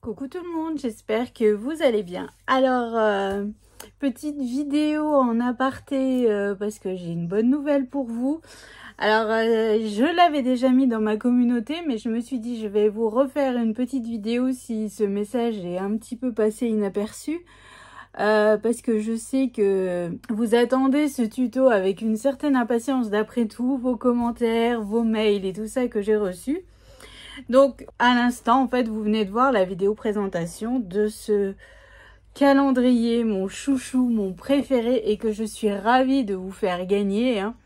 Coucou tout le monde, j'espère que vous allez bien. Alors, petite vidéo en aparté parce que j'ai une bonne nouvelle pour vous. Alors, je l'avais déjà mis dans ma communauté, mais je me suis dit je vais vous refaire une petite vidéo si ce message est un petit peu passé inaperçu. Parce que je sais que vous attendez ce tuto avec une certaine impatience d'après tout, vos commentaires, vos mails et tout ça que j'ai reçus. Donc, à l'instant, en fait, vous venez de voir la vidéo présentation de ce calendrier, mon chouchou, mon préféré et que je suis ravie de vous faire gagner. Hein.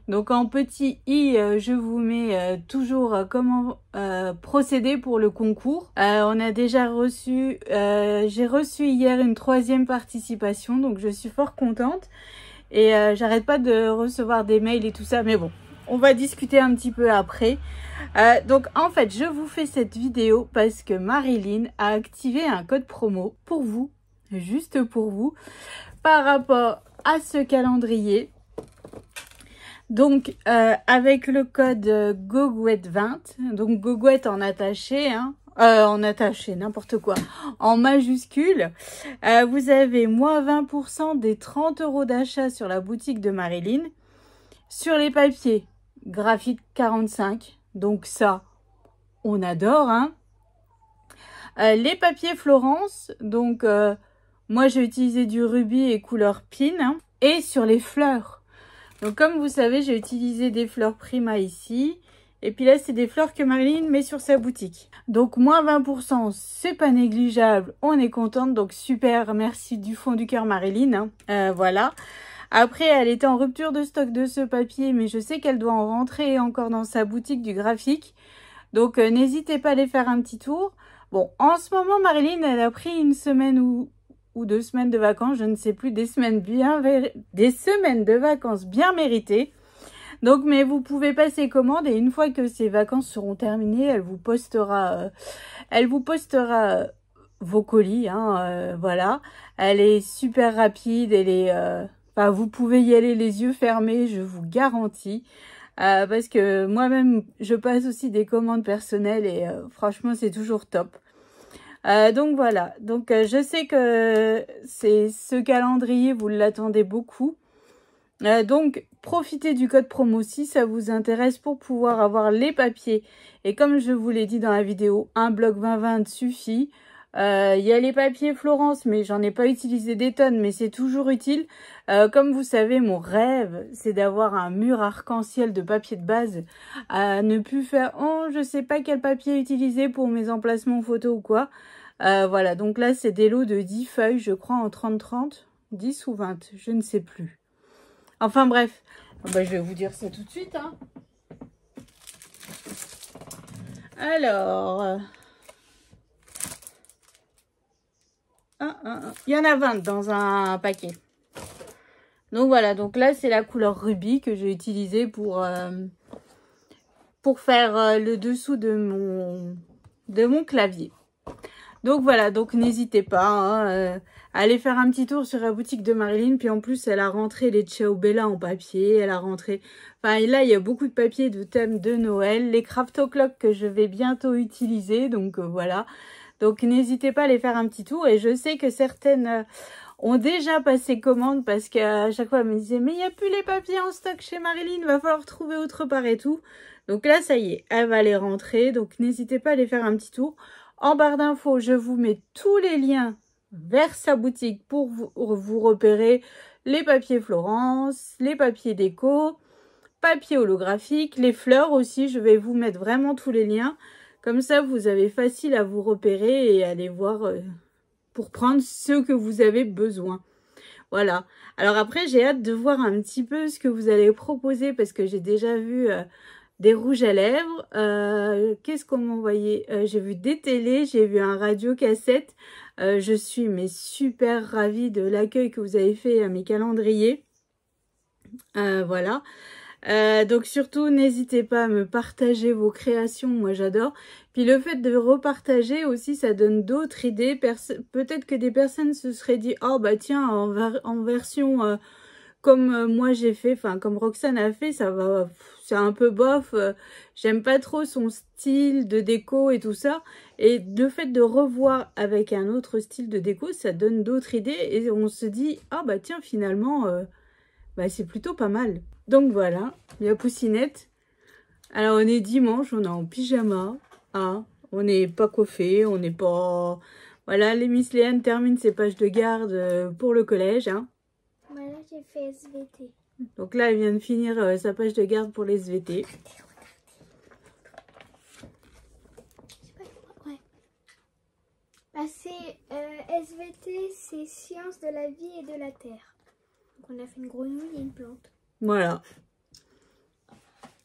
Donc, en petit i, je vous mets toujours comment procéder pour le concours. On a déjà reçu, j'ai reçu hier une 3e participation, donc je suis fort contente. Et j'arrête pas de recevoir des mails et tout ça, mais bon, on va discuter un petit peu après. Donc en fait, je vous fais cette vidéo parce que Marilyn a activé un code promo pour vous, juste pour vous, par rapport à ce calendrier. Donc avec le code GOGOUETTE20, donc GOGOUETTE en attaché, hein, n'importe quoi, en majuscule, vous avez moins 20% des 30 € d'achat sur la boutique de Marilyn. Sur les papiers, graphite 45, donc ça, on adore, hein. Les papiers Florence, donc moi j'ai utilisé du rubis et couleur pin, hein. Et sur les fleurs, donc comme vous savez, j'ai utilisé des fleurs Prima ici, et puis là c'est des fleurs que Marilyn met sur sa boutique. Donc moins 20%, c'est pas négligeable, on est contente, donc super, merci du fond du cœur Marilyn, hein. Voilà. Après, elle était en rupture de stock de ce papier, mais je sais qu'elle doit en rentrer encore dans sa boutique du graphique. Donc, n'hésitez pas à aller faire un petit tour. Bon, en ce moment, Marilyn, elle a pris une semaine ou 2 semaines de vacances, je ne sais plus, des semaines de vacances bien méritées. Donc, mais vous pouvez passer commande et une fois que ces vacances seront terminées, elle vous postera vos colis, hein, voilà. Elle est super rapide, elle est... Enfin, vous pouvez y aller les yeux fermés, je vous garantis. Parce que moi-même, je passe aussi des commandes personnelles et franchement, c'est toujours top. Donc voilà, donc je sais que c'est ce calendrier, vous l'attendez beaucoup. Donc, profitez du code promo si ça vous intéresse pour pouvoir avoir les papiers. Et comme je vous l'ai dit dans la vidéo, un bloc 20-20 suffit. Il y a les papiers Florence, mais j'en ai pas utilisé des tonnes, mais c'est toujours utile. Comme vous savez, mon rêve, c'est d'avoir un mur arc-en-ciel de papier de base. Ne plus faire, oh, je sais pas quel papier utiliser pour mes emplacements photos ou quoi. Voilà, donc là, c'est des lots de 10 feuilles, je crois, en 30-30, 10 ou 20, je ne sais plus. Enfin bref, bah, je vais vous dire ça tout de suite. Hein. Alors... il y en a 20 dans un paquet. Donc voilà, donc là c'est la couleur rubis que j'ai utilisée pour faire le dessous de mon clavier. Donc voilà, donc n'hésitez pas hein, à aller faire un petit tour sur la boutique de Marilyn. Puis en plus elle a rentré les Ciao Bella en papier, elle a rentré... Enfin là il y a beaucoup de papiers de thème de Noël, les Crafto Clock que je vais bientôt utiliser, donc voilà. Donc, n'hésitez pas à aller faire un petit tour. Et je sais que certaines ont déjà passé commande parce qu'à chaque fois, elles me disaient « Mais il n'y a plus les papiers en stock chez Marilyn, il va falloir trouver autre part et tout. » Donc là, ça y est, elle va les rentrer. Donc, n'hésitez pas à aller faire un petit tour. En barre d'infos, je vous mets tous les liens vers sa boutique pour vous repérer les papiers Florence, les papiers déco, papier holographique, les fleurs aussi. Je vais vous mettre vraiment tous les liens. Comme ça, vous avez facile à vous repérer et aller voir pour prendre ce que vous avez besoin. Voilà. Alors après, j'ai hâte de voir un petit peu ce que vous allez proposer parce que j'ai déjà vu des rouges à lèvres. Qu'est-ce qu'on m'a envoyé? J'ai vu des télés, j'ai vu un radio-cassette. Je suis mais super ravie de l'accueil que vous avez fait à mes calendriers. Voilà. Donc surtout, n'hésitez pas à me partager vos créations, moi j'adore. Puis le fait de repartager aussi, ça donne d'autres idées. Peut-être que des personnes se seraient dit, oh bah tiens, en version comme moi j'ai fait, enfin comme Roxane a fait, ça va, c'est un peu bof. J'aime pas trop son style de déco et tout ça. Et le fait de revoir avec un autre style de déco, ça donne d'autres idées et on se dit ah bah tiens finalement bah, c'est plutôt pas mal. Donc voilà, il y a Poussinette. Alors on est dimanche, on est en pyjama, hein, on n'est pas coiffé, on n'est pas... Voilà, les Miss Léane terminent ses pages de garde pour le collège, hein. Voilà, j'ai fait SVT. Donc là, elle vient de finir sa page de garde pour les SVT. Ouais. Bah, c'est SVT, c'est sciences de la vie et de la terre. Donc on a fait une grenouille et une plante. Voilà.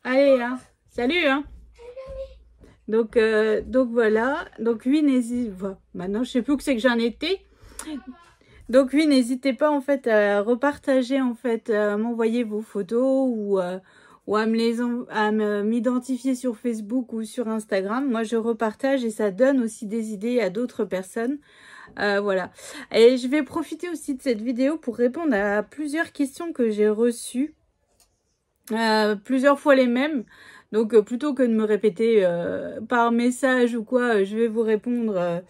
Allez, hein. Salut, hein. Donc voilà. Donc oui, n'hésitez... Voilà. Maintenant, je sais plus où c'est que j'en étais. Donc oui, n'hésitez pas en fait à repartager, en fait, à m'envoyer vos photos ou à m'identifier sur Facebook ou sur Instagram. Moi, je repartage et ça donne aussi des idées à d'autres personnes. Voilà. Et je vais profiter aussi de cette vidéo pour répondre à plusieurs questions que j'ai reçues. Plusieurs fois les mêmes. Donc, plutôt que de me répéter par message ou quoi, je vais vous répondre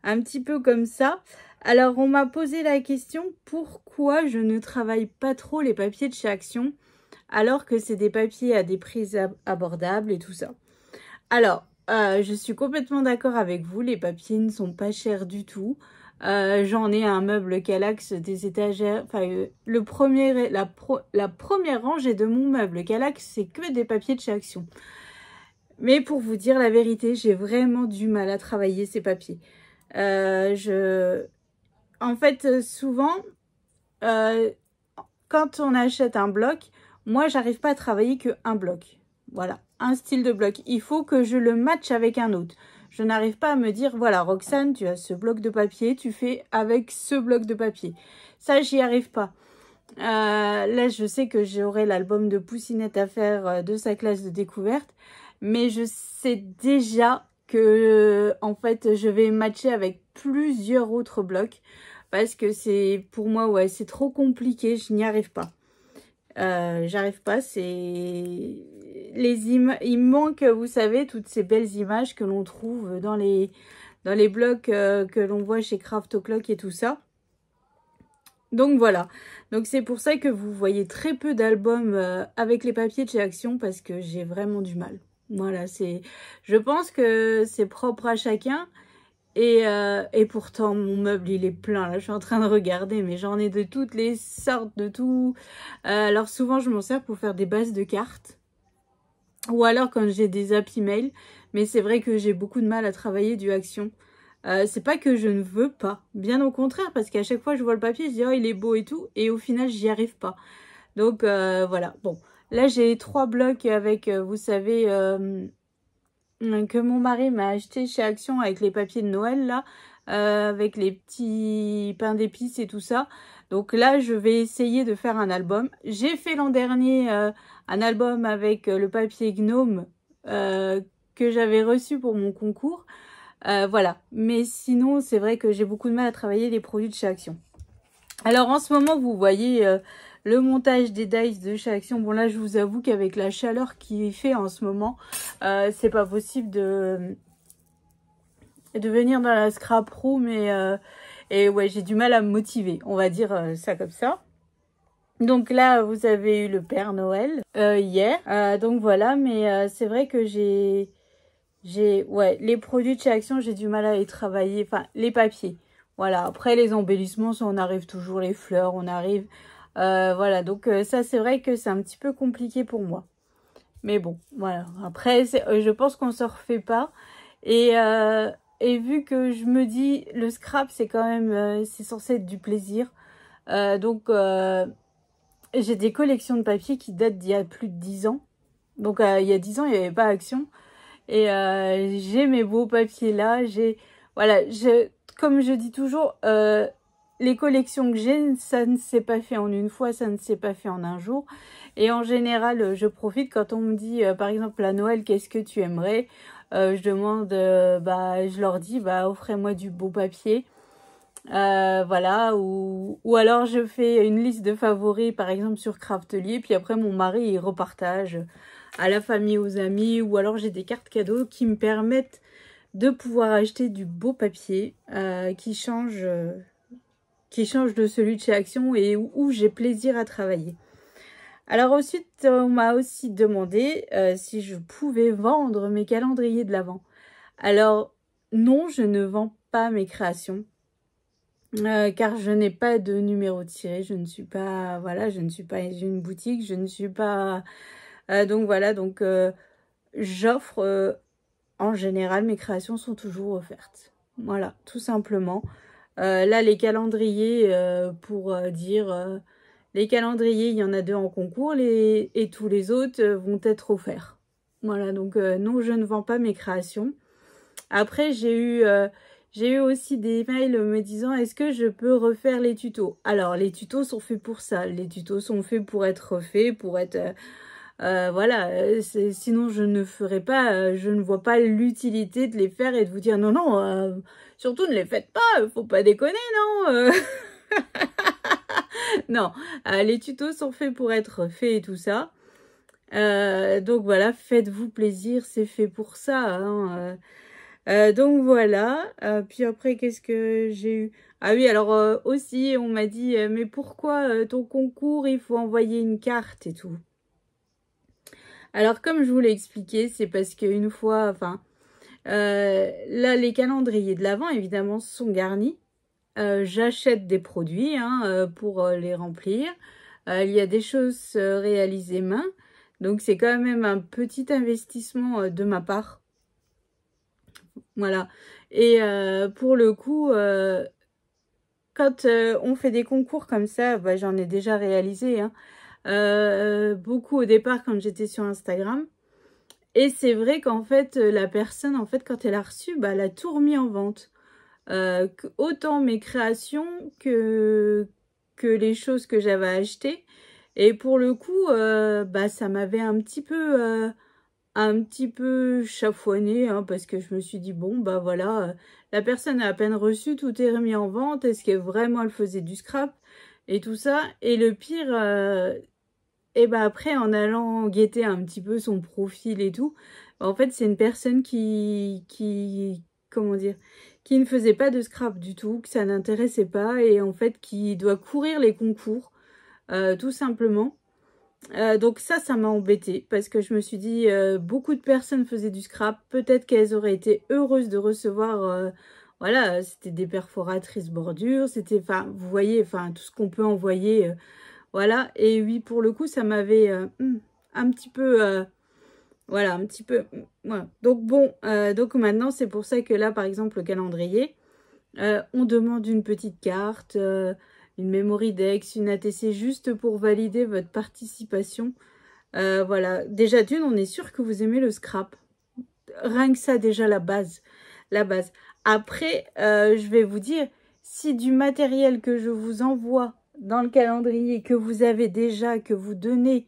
un petit peu comme ça. Alors, on m'a posé la question, pourquoi je ne travaille pas trop les papiers de chez Action, alors que c'est des papiers à des prix abordables et tout ça. Alors, je suis complètement d'accord avec vous, les papiers ne sont pas chers du tout. J'en ai un meuble Kallax, des étagères, enfin la première rangée de mon meuble Kallax, c'est que des papiers de chez Action. Mais pour vous dire la vérité, j'ai vraiment du mal à travailler ces papiers. En fait, souvent, quand on achète un bloc, moi, j'arrive pas à travailler qu'un bloc. Voilà, un style de bloc. Il faut que je le matche avec un autre. Je n'arrive pas à me dire, voilà, Roxane, tu as ce bloc de papier, tu fais avec ce bloc de papier. Ça, j'y arrive pas. Là, je sais que j'aurai l'album de Poussinette à faire de sa classe de découverte. Mais je sais déjà que, en fait, je vais matcher avec plusieurs autres blocs. Parce que c'est, pour moi, ouais, c'est trop compliqué, je n'y arrive pas. J'arrive pas, c'est... Il manque, vous savez, toutes ces belles images que l'on trouve dans les blogs que l'on voit chez Craft O'Clock et tout ça. Donc voilà, donc c'est pour ça que vous voyez très peu d'albums avec les papiers de chez Action parce que j'ai vraiment du mal. Voilà, je pense que c'est propre à chacun. Et pourtant, mon meuble, il est plein. Là, je suis en train de regarder, mais j'en ai de toutes les sortes, de tout. Alors, souvent, je m'en sers pour faire des bases de cartes. Ou alors, quand j'ai des apps email. Mais c'est vrai que j'ai beaucoup de mal à travailler du Action. C'est pas que je ne veux pas. Bien au contraire, parce qu'à chaque fois, je vois le papier, je dis, oh, il est beau et tout. Et au final, j'y arrive pas. Donc, voilà. Bon, là, j'ai 3 blocs avec, vous savez... que mon mari m'a acheté chez Action avec les papiers de Noël là, avec les petits pains d'épices et tout ça. Donc là, je vais essayer de faire un album. J'ai fait l'an dernier un album avec le papier Gnome que j'avais reçu pour mon concours. Voilà. Mais sinon, c'est vrai que j'ai beaucoup de mal à travailler les produits de chez Action. Alors en ce moment, vous voyez... le montage des dies de chez Action. Bon là, je vous avoue qu'avec la chaleur qu'il fait en ce moment, c'est pas possible de venir dans la scrap room et ouais, j'ai du mal à me motiver. On va dire ça comme ça. Donc là, vous avez eu le Père Noël hier. Donc voilà, mais c'est vrai que ouais, les produits de chez Action, j'ai du mal à les travailler. Enfin, les papiers. Voilà, après les embellissements, ça, on arrive toujours, les fleurs, on arrive... voilà, donc ça c'est vrai que c'est un petit peu compliqué pour moi. Mais bon, voilà. Après, je pense qu'on se refait pas. Et vu que je me dis, le scrap c'est quand même, c'est censé être du plaisir. Donc j'ai des collections de papier qui datent d'il y a plus de 10 ans. Donc il y a 10 ans, il n'y avait pas Action. Et j'ai mes beaux papiers là. Voilà, comme je dis toujours... les collections que j'ai, ça ne s'est pas fait en une fois, ça ne s'est pas fait en un jour. Et en général, je profite quand on me dit, par exemple, à Noël, qu'est-ce que tu aimerais? Je demande, je leur dis, offrez-moi du beau papier. Voilà, ou alors je fais une liste de favoris, par exemple sur Craftelier, puis après mon mari il repartage à la famille, aux amis, ou alors j'ai des cartes cadeaux qui me permettent de pouvoir acheter du beau papier qui change de celui de chez Action et où j'ai plaisir à travailler. Alors ensuite, on m'a aussi demandé si je pouvais vendre mes calendriers de l'Avent. Alors non, je ne vends pas mes créations. Car je n'ai pas de numéro tiré, je ne suis pas, voilà, je ne suis pas une boutique, je ne suis pas, donc voilà, donc j'offre, en général, mes créations sont toujours offertes, voilà, tout simplement. Là, les calendriers, pour dire, les calendriers, il y en a 2 en concours, et tous les autres vont être offerts. Voilà, donc non, je ne vends pas mes créations. Après, j'ai eu aussi des mails me disant est-ce que je peux refaire les tutos? Alors, les tutos sont faits pour ça. Les tutos sont faits pour être refaits, pour être... voilà, sinon je ne ferai pas, je ne vois pas l'utilité de les faire et de vous dire non, non, surtout ne les faites pas, faut pas déconner, non non, les tutos sont faits pour être faits et tout ça. Donc voilà, faites-vous plaisir, c'est fait pour ça, hein, donc voilà, puis après qu'est-ce que j'ai eu? Ah oui, alors aussi on m'a dit mais pourquoi ton concours il faut envoyer une carte et tout. Alors comme je vous l'ai expliqué, c'est parce qu'une fois, enfin là les calendriers de l'Avent évidemment sont garnis. J'achète des produits hein, pour les remplir. Il y a des choses réalisées main, donc c'est quand même un petit investissement de ma part. Voilà. Et pour le coup, quand on fait des concours comme ça, bah, j'en ai déjà réalisé, hein, beaucoup au départ quand j'étais sur Instagram. Et c'est vrai qu'en fait, la personne, en fait, quand elle a reçu, bah, elle a tout remis en vente. Autant mes créations que les choses que j'avais achetées. Et pour le coup, bah, ça m'avait un petit peu chafouiné, hein, parce que je me suis dit, bon, bah voilà, la personne a à peine reçu, tout est remis en vente, est-ce que vraiment elle faisait du scrap et tout ça. Et le pire, et bah après, en allant guetter un petit peu son profil et tout, en fait, c'est une personne comment dire, qui ne faisait pas de scrap du tout, que ça n'intéressait pas, et en fait, qui doit courir les concours, tout simplement. Donc ça m'a embêtée parce que je me suis dit beaucoup de personnes faisaient du scrap, peut-être qu'elles auraient été heureuses de recevoir, voilà, c'était des perforatrices bordures, c'était, enfin, vous voyez, enfin, tout ce qu'on peut envoyer, voilà. Et oui, pour le coup, ça m'avait un petit peu, voilà, un petit peu, voilà. Donc bon, donc maintenant, c'est pour ça que là, par exemple, le calendrier, on demande une petite carte, une memory dex, une ATC juste pour valider votre participation. Voilà, déjà d'une, on est sûr que vous aimez le scrap. Rien que ça, déjà la base. La base. Après, je vais vous dire, si du matériel que je vous envoie dans le calendrier, que vous avez déjà, que vous donnez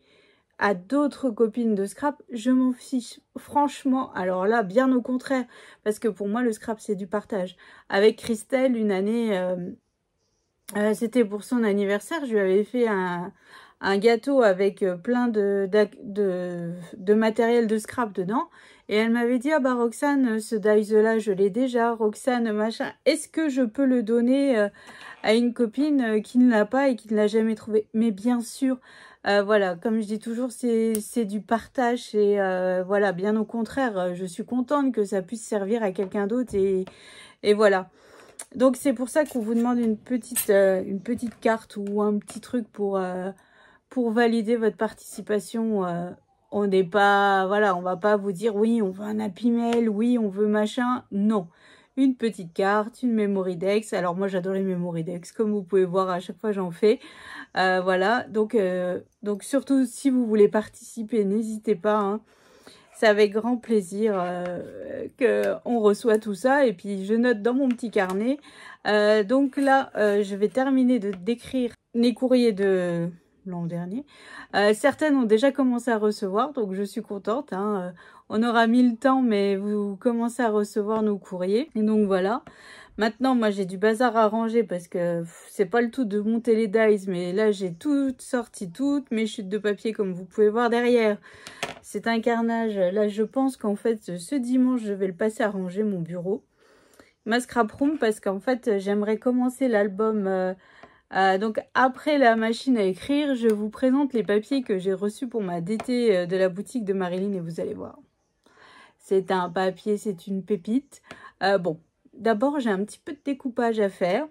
à d'autres copines de scrap, je m'en fiche. Franchement, alors là, bien au contraire. Parce que pour moi, le scrap, c'est du partage. Avec Christelle, une année... c'était pour son anniversaire, je lui avais fait un gâteau avec plein de matériel de scrap dedans. Et elle m'avait dit, ah bah Roxane, ce dies-là, je l'ai déjà. Roxane, machin, est-ce que je peux le donner à une copine qui ne l'a pas et qui ne l'a jamais trouvé? Mais bien sûr, voilà, comme je dis toujours, c'est du partage. Et voilà, bien au contraire, je suis contente que ça puisse servir à quelqu'un d'autre. Et voilà. Donc c'est pour ça qu'on vous demande une petite carte ou un petit truc pour valider votre participation. On n'est pas, voilà, on va pas vous dire oui, on veut un Happy Mail, oui, on veut machin. Non, une petite carte, une memory dex. Alors moi j'adore les memory dex, comme vous pouvez voir à chaque fois j'en fais. Voilà, donc surtout si vous voulez participer, n'hésitez pas, hein. C'est avec grand plaisir qu'on reçoit tout ça. Et puis, je note dans mon petit carnet. Donc là, je vais terminer d'écrire les courriers de l'an dernier. Certaines ont déjà commencé à recevoir, donc je suis contente. Hein. On aura mis le temps, mais vous commencez à recevoir nos courriers. Et donc voilà. Maintenant, moi, j'ai du bazar à ranger parce que c'est pas le tout de monter les dies, mais là, j'ai tout sorti, toutes mes chutes de papier, comme vous pouvez voir derrière. C'est un carnage. Là, je pense qu'en fait, ce dimanche, je vais le passer à ranger mon bureau. Ma scrap room, parce qu'en fait, j'aimerais commencer l'album... donc après la machine à écrire, je vous présente les papiers que j'ai reçus pour ma DT de la boutique de Marilyn et vous allez voir. C'est un papier, c'est une pépite. Bon, d'abord j'ai un petit peu de découpage à faire.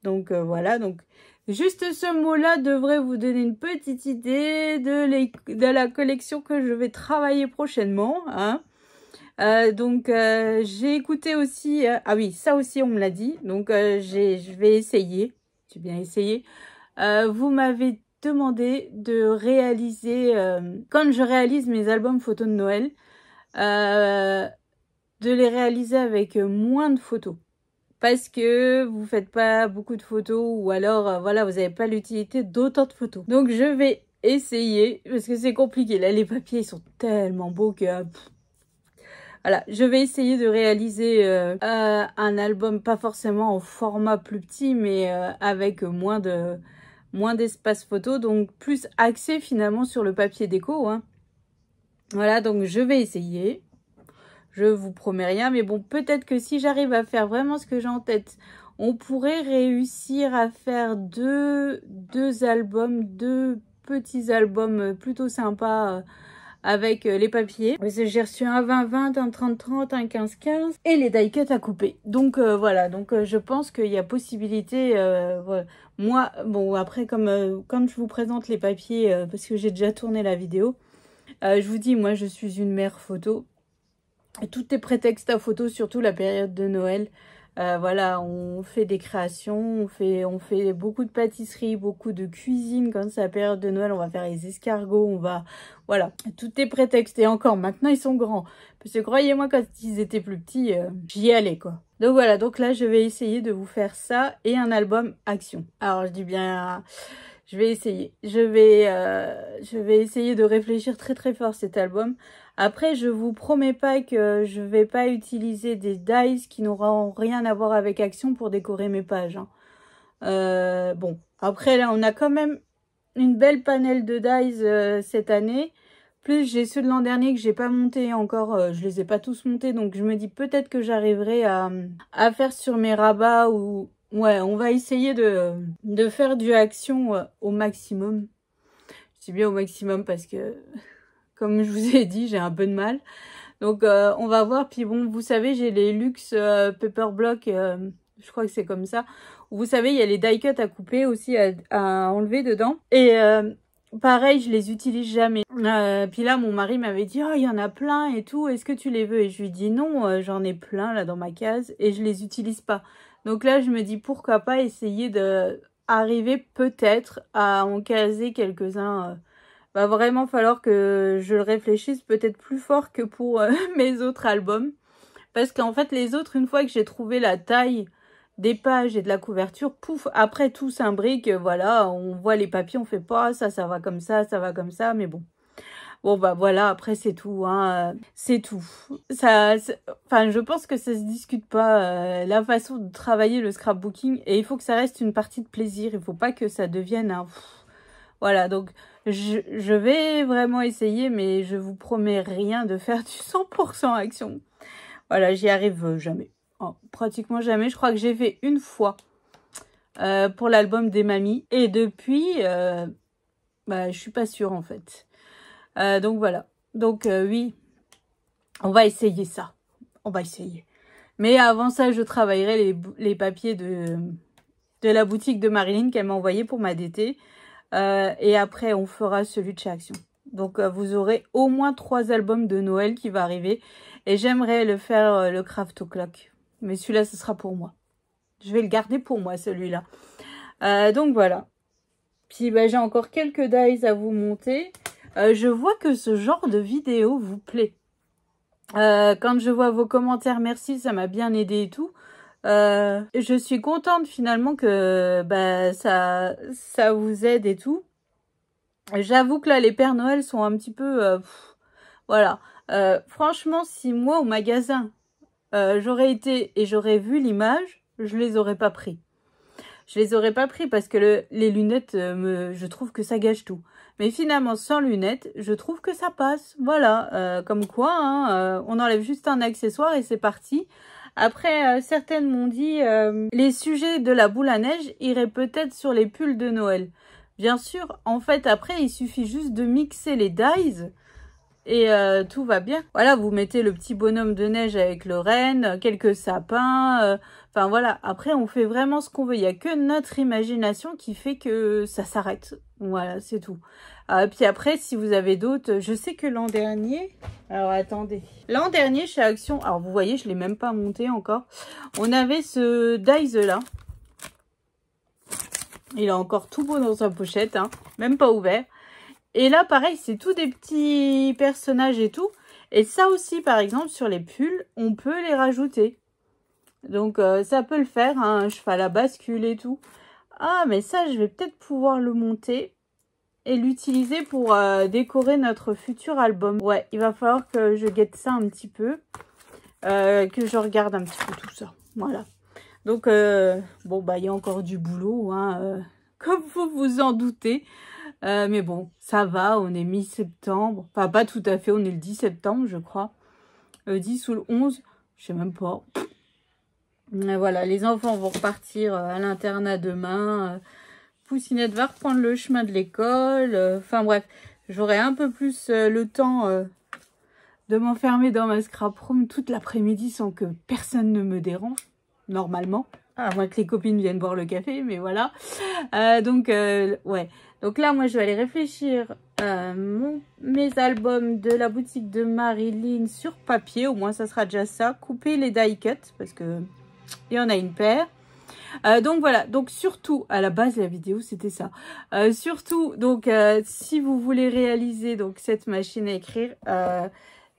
Donc voilà, donc juste ce mot-là devrait vous donner une petite idée de la collection que je vais travailler prochainement. Hein. J'ai écouté aussi... ah oui, ça aussi on me l'a dit. Donc je vais essayer. J'ai bien essayé. Vous m'avez demandé de réaliser, quand je réalise mes albums photos de Noël, de les réaliser avec moins de photos. Parce que vous faites pas beaucoup de photos ou alors, voilà, vous n'avez pas l'utilité d'autant de photos. Donc, je vais essayer, parce que c'est compliqué. Là, les papiers, ils sont tellement beaux que... Voilà, je vais essayer de réaliser un album, pas forcément en format plus petit, mais avec moins d'espace photo, donc plus axé finalement sur le papier déco. Hein. Voilà, donc je vais essayer. Je vous promets rien, mais bon, peut-être que si j'arrive à faire vraiment ce que j'ai en tête, on pourrait réussir à faire deux albums, deux petits albums plutôt sympas avec les papiers. J'ai reçu un 20-20, un 30-30, un 15-15 et les die cuts à couper. Donc voilà, donc je pense qu'il y a possibilité. Voilà. Moi, bon après comme je vous présente les papiers, parce que j'ai déjà tourné la vidéo, je vous dis, moi je suis une mère photo. Et tout est prétexte à photo, surtout la période de Noël. Voilà, on fait des créations, on fait beaucoup de pâtisserie, beaucoup de cuisine. Quand c'est la période de Noël, on va faire les escargots, on va... Voilà, tout est prétexte. Et encore, maintenant, ils sont grands. Parce que croyez-moi, quand ils étaient plus petits, j'y allais, quoi. Donc voilà, donc là, je vais essayer de vous faire ça et un album action. Alors, je dis bien... Je vais essayer. Je vais essayer de réfléchir très très fort cet album. Après, je vous promets pas que je vais pas utiliser des dies qui n'auront rien à voir avec Action pour décorer mes pages. Hein. Bon, après là, on a quand même une belle panel de dies cette année. Plus j'ai ceux de l'an dernier que j'ai pas monté encore. Je les ai pas tous montés, donc je me dis peut-être que j'arriverai à faire sur mes rabats ou... Ouais, on va essayer de faire du Action au maximum. Je dis bien au maximum parce que... Comme je vous ai dit, j'ai un peu de mal. Donc, on va voir. Puis bon, vous savez, j'ai les Luxe Paper Block. Je crois que c'est comme ça. Vous savez, il y a les die cuts à couper aussi, à enlever dedans. Et pareil, je les utilise jamais. Puis là, mon mari m'avait dit, oh, il y en a plein et tout. Est-ce que tu les veux? Et je lui dis, non, j'en ai plein là dans ma case. Et je les utilise pas. Donc là, je me dis, pourquoi pas essayer d'arriver peut-être à en caser quelques-uns. Va vraiment falloir que je le réfléchisse peut-être plus fort que pour mes autres albums. Parce qu'en fait, les autres, une fois que j'ai trouvé la taille des pages et de la couverture, pouf, après tout s'imbrique, voilà, on voit les papiers, on fait pas, ça va comme ça va comme ça, mais bon. Bon, bah voilà, après c'est tout, hein, c'est tout. Enfin, je pense que ça se discute pas, la façon de travailler le scrapbooking, et il faut que ça reste une partie de plaisir, il faut pas que ça devienne un... Voilà, donc je vais vraiment essayer, mais je vous promets rien de faire du 100% Action. Voilà, j'y arrive jamais. Oh, pratiquement jamais. Je crois que j'ai fait une fois pour l'album des mamies. Et depuis, je suis pas sûre en fait. Donc voilà. Donc oui, on va essayer ça. On va essayer. Mais avant ça, je travaillerai les papiers de la boutique de Marilyn qu'elle m'a envoyé pour ma DT. Et après, on fera celui de chez Action. Donc, vous aurez au moins 3 albums de Noël qui va arriver. Et j'aimerais le faire, le Craft O'Clock. Mais celui-là, ce sera pour moi. Je vais le garder pour moi, celui-là. Donc, voilà. Puis, j'ai encore quelques dies à vous monter. Je vois que ce genre de vidéo vous plaît. Quand je vois vos commentaires, merci, ça m'a bien aidé et tout. Je suis contente finalement que ça vous aide et tout. J'avoue que là, les Pères Noël sont un petit peu... voilà. Franchement, si moi, au magasin, j'aurais été et j'aurais vu l'image, je les aurais pas pris. Je les aurais pas pris parce que les lunettes, je trouve que ça gâche tout. Mais finalement, sans lunettes, je trouve que ça passe. Voilà, comme quoi, hein, on enlève juste un accessoire et c'est parti. Après, certaines m'ont dit, les sujets de la boule à neige iraient peut-être sur les pulls de Noël. Bien sûr, en fait, après, il suffit juste de mixer les dyes et tout va bien. Voilà, vous mettez le petit bonhomme de neige avec le renne, quelques sapins. Enfin voilà, après on fait vraiment ce qu'on veut. Il n'y a que notre imagination qui fait que ça s'arrête. Voilà, c'est tout. Puis après, si vous avez d'autres... Je sais que l'an dernier... Alors attendez. L'an dernier, chez Action... Alors vous voyez, je ne l'ai même pas monté encore. On avait ce dies là. Il est encore tout beau dans sa pochette, hein, même pas ouvert. Et là, pareil, c'est tout des petits personnages et tout. Et ça aussi, par exemple, sur les pulls, on peut les rajouter. Donc, ça peut le faire, hein, un cheval à bascule et tout. Ah, mais ça, je vais peut-être pouvoir le monter et l'utiliser pour décorer notre futur album. Ouais, il va falloir que je guette ça un petit peu. Que je regarde un petit peu tout ça. Voilà. Donc, bon, bah, il y a encore du boulot, hein, comme vous vous en doutez. Mais bon, ça va, on est mi-septembre. Enfin, pas tout à fait, on est le 10 septembre, je crois. Le 10 ou le 11, je sais même pas. Mais voilà, les enfants vont repartir à l'internat demain. Poussinette va reprendre le chemin de l'école. Enfin bref, j'aurai un peu plus le temps de m'enfermer dans ma scrap room toute l'après-midi sans que personne ne me dérange, normalement. À moins que les copines viennent boire le café, mais voilà. Ouais. Donc là, moi, je vais aller réfléchir mes albums de la boutique de Marilyn sur papier. Au moins, ça sera déjà ça. Couper les die cuts, parce que il y en a une paire. Donc voilà, donc surtout, à la base, la vidéo, c'était ça. Surtout, donc, si vous voulez réaliser donc cette machine à écrire...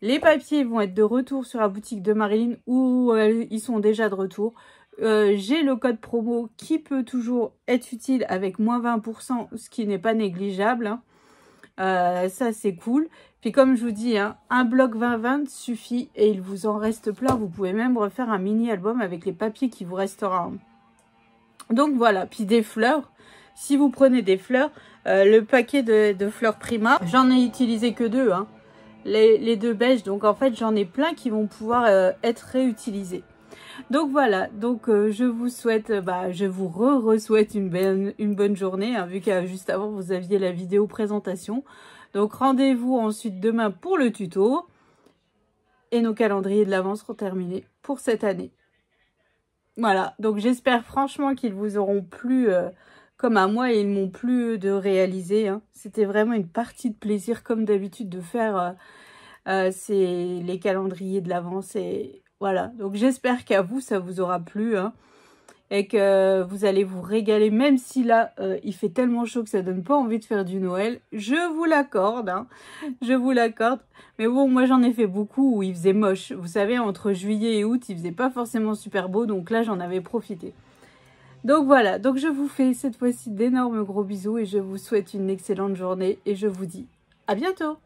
les papiers vont être de retour sur la boutique de Marilyn ou ils sont déjà de retour. J'ai le code promo qui peut toujours être utile avec moins 20%, ce qui n'est pas négligeable. Hein. Ça, c'est cool. Puis comme je vous dis, hein, un bloc 20-20 suffit et il vous en reste plein. Vous pouvez même refaire un mini-album avec les papiers qui vous restera. Donc voilà, puis des fleurs. Si vous prenez des fleurs, le paquet de fleurs Prima, j'en ai utilisé que 2, hein. Les 2 beiges, donc en fait j'en ai plein qui vont pouvoir être réutilisés. Donc voilà, donc je vous souhaite, je vous re-souhaite une bonne journée, hein, vu que juste avant vous aviez la vidéo présentation. Donc rendez-vous ensuite demain pour le tuto. Et nos calendriers de l'Avent seront terminés pour cette année. Voilà, donc j'espère franchement qu'ils vous auront plu comme à moi et ils m'ont plu de réaliser. Hein. C'était vraiment une partie de plaisir comme d'habitude de faire les calendriers de l'Avent. Voilà, donc j'espère qu'à vous ça vous aura plu hein, et que vous allez vous régaler. Même si là il fait tellement chaud que ça donne pas envie de faire du Noël. Je vous l'accorde, hein, je vous l'accorde. Mais bon, moi j'en ai fait beaucoup où il faisait moche. Vous savez, entre juillet et août, il faisait pas forcément super beau. Donc là, j'en avais profité. Donc voilà, donc je vous fais cette fois-ci d'énormes gros bisous. Et je vous souhaite une excellente journée. Et je vous dis à bientôt.